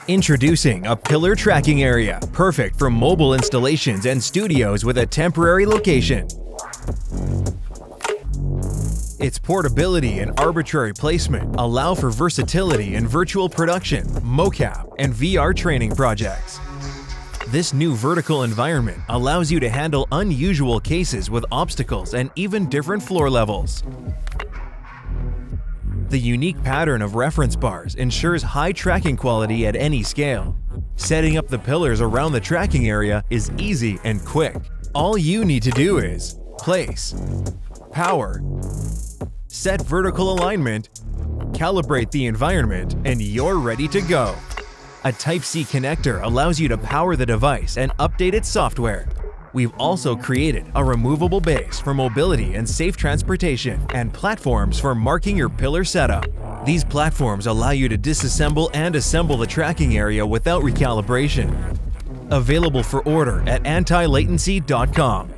Introducing a pillar tracking area, perfect for mobile installations and studios with a temporary location. Its portability and arbitrary placement allow for versatility in virtual production, mocap, and VR training projects. This new vertical environment allows you to handle unusual cases with obstacles and even different floor levels. The unique pattern of reference bars ensures high tracking quality at any scale. Setting up the pillars around the tracking area is easy and quick. All you need to do is place, power, set vertical alignment, calibrate the environment, and you're ready to go. A Type-C connector allows you to power the device and update its software. We've also created a removable base for mobility and safe transportation and platforms for marking your pillar setup. These platforms allow you to disassemble and assemble the tracking area without recalibration. Available for order at Antilatency.com.